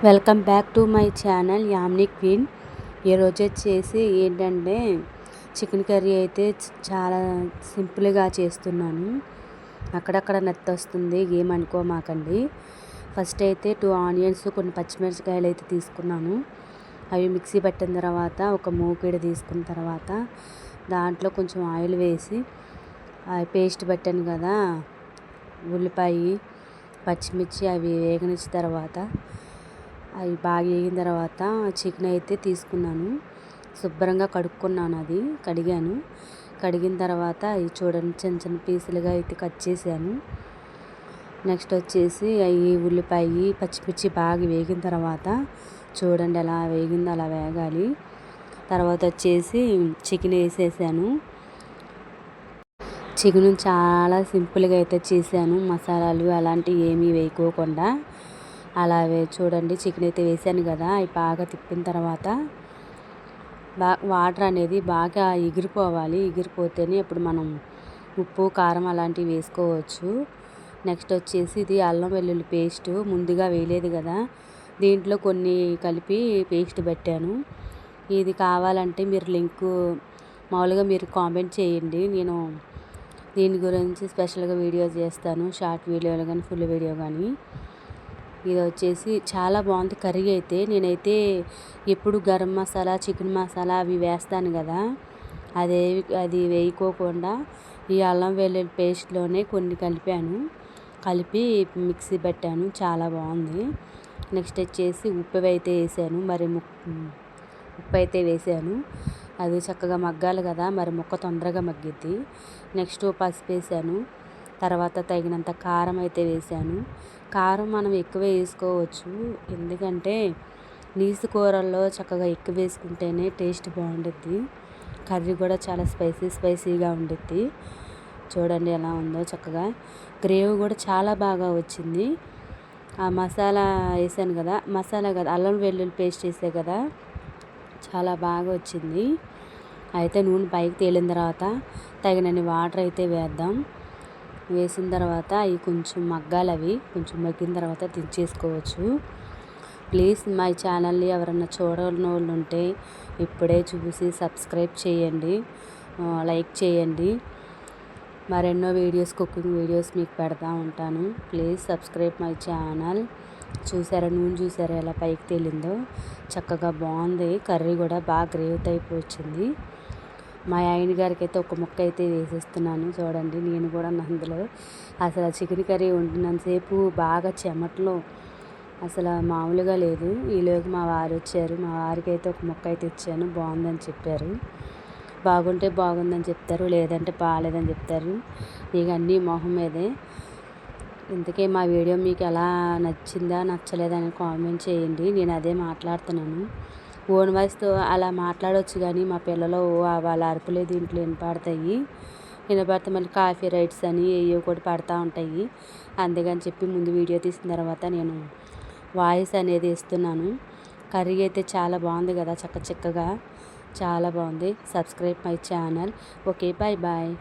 Welcome back to my channel Yamini queen. ఈరోజు వచ్చేసి ఏంటంటే చికెన్ కర్రీ అయితే చాలా సింపుల్గా చేస్తున్నాను. అక్కడక్కడ నెత్తి వస్తుంది, ఏమనుకోమాకండి. ఫస్ట్ అయితే 2 ఆనియన్స్, కొన్ని పచ్చిమిరపకాయలు అయితే తీసుకున్నాను. అవి మిక్సీ పట్టిన తర్వాత ఒక మూకిడ తీసుకున్న తర్వాత దాంట్లో కొంచెం ఆయిల్ వేసి పేస్ట్ పట్టాను కదా, ఉల్లిపాయ పచ్చిమిర్చి అవి వేగనిచ్చిన తర్వాత అవి బాగా వేగిన తర్వాత చికెన్ అయితే తీసుకున్నాను. శుభ్రంగా కడుక్కున్నాను, అది కడిగాను. కడిగిన తర్వాత అవి చూడండి చిన్న చిన్న పీసులుగా అయితే కట్ చేశాను. నెక్స్ట్ వచ్చేసి అవి ఉల్లిపాయ పచ్చిమిర్చి బాగా వేగిన తర్వాత చూడండి ఎలా వేగిందో అలా వేగాలి. తర్వాత వచ్చేసి చికెన్ వేసేసాను. చికెన్ చాలా సింపుల్గా అయితే చేశాను, మసాలాలు అలాంటివి ఏమీ వేయకోకుండా. అలాగే చూడండి చికెన్ అయితే వేసాను కదా, అవి బాగా తిప్పిన తర్వాత వాటర్ అనేది బాగా ఎగిరిపోవాలి. ఎగిరిపోతేనే ఇప్పుడు మనం ఉప్పు కారం అలాంటివి వేసుకోవచ్చు. నెక్స్ట్ వచ్చేసి ఇది అల్లం వెల్లుల్లి పేస్ట్ ముందుగా వేయలేదు కదా, దీంట్లో కొన్ని కలిపి పేస్ట్ పెట్టాను. ఇది కావాలంటే మీరు లింకు మామూలుగా మీరు కామెంట్ చేయండి, నేను దీని గురించి స్పెషల్గా వీడియో చేస్తాను, షార్ట్ వీడియోలు కానీ ఫుల్ వీడియో కానీ. ఇది వచ్చేసి చాలా బాగుంది కర్రీ అయితే. నేనైతే ఎప్పుడు గరం మసాలా చికెన్ మసాలా అవి వేస్తాను కదా, అది వేయకోకుండా ఈ అల్లం వెల్లుల్లి పేస్ట్లోనే కొన్ని కలిపి మిక్సీ పెట్టాను, చాలా బాగుంది. నెక్స్ట్ వచ్చేసి ఉప్పు అయితే వేసాను, మరి ఉప్పు అయితే వేసాను. అది చక్కగా మగ్గాలి కదా, మరి ముక్క తొందరగా మగ్గిద్ది. నెక్స్ట్ పసుపు వేసాను, తర్వాత తగినంత కారం అయితే వేసాను. కారం మనం ఎక్కువ వేసుకోవచ్చు, ఎందుకంటే నీసు కూరల్లో చక్కగా ఎక్కువ వేసుకుంటేనే టేస్ట్ బాగుండుద్ది. కర్రీ కూడా చాలా స్పైసీగా ఉండుద్ది. చూడండి ఎలా ఉందో చక్కగా. గ్రేవీ కూడా చాలా బాగా వచ్చింది. ఆ మసాలా వేసాను కదా, మసాలా కదా అల్లం వెల్లుల్లి పేస్ట్ వేసే కదా, చాలా బాగా వచ్చింది. అయితే నూనె పైకి తేలిన తర్వాత తగినన్ని వాటర్ అయితే వేద్దాం. వేసిన తర్వాత అవి కొంచెం మగ్గాలి, అవి కొంచెం మగ్గిన తర్వాత దించేసుకోవచ్చు. ప్లీజ్ మై ఛానల్ని ఎవరన్నా చూడని వాళ్ళు ఉంటే ఇప్పుడే చూసి సబ్స్క్రైబ్ చేయండి, లైక్ చేయండి. మరెన్నో కుకింగ్ వీడియోస్ మీకు పెడతా ఉంటాను. Please subscribe my channel. చూసారా నూనె చూసారా ఎలా పైకి తేలిందో, చక్కగా బాగుంది. కర్రీ కూడా బాగా గ్రేవీ టైప్ వచ్చింది. మా ఆయన గారికి అయితే ఒక ముక్క అయితే వేసేస్తున్నాను. చూడండి నేను కూడా అందులో అసలు చికెన్ కర్రీ వండినంతసేపు బాగా చెమటలో అసలు మామూలుగా లేదు. ఈలోకి మా వారు వచ్చారు, మా వారికి అయితే ఒక ముక్క అయితే ఇచ్చాను, బాగుందని చెప్పారు. బాగుంటే బాగుందని చెప్తారు, లేదంటే బాగాలేదని చెప్తారు. ఇక అన్నీ మొహం మీదే. ఇంతకే మా వీడియో మీకు ఎలా నచ్చిందా నచ్చలేదా అని కామెంట్ చేయండి. నేను అదే మాట్లాడుతున్నాను. ఓన్ వాయిస్తో అలా మాట్లాడవచ్చు, కానీ మా పిల్లలు వాళ్ళ అరుపులే దీంట్లో వినపడితే మళ్ళీ కాఫీ రైట్స్ అని ఏవో కూడా పడతా ఉంటాయి. అందుకని చెప్పి ముందు వీడియో తీసిన తర్వాత నేను వాయిస్ అనేది ఇస్తున్నాను. కర్రీ అయితే చాలా బాగుంది కదా, చక్కగా చాలా బాగుంది. Subscribe my channel. Okay, bye bye.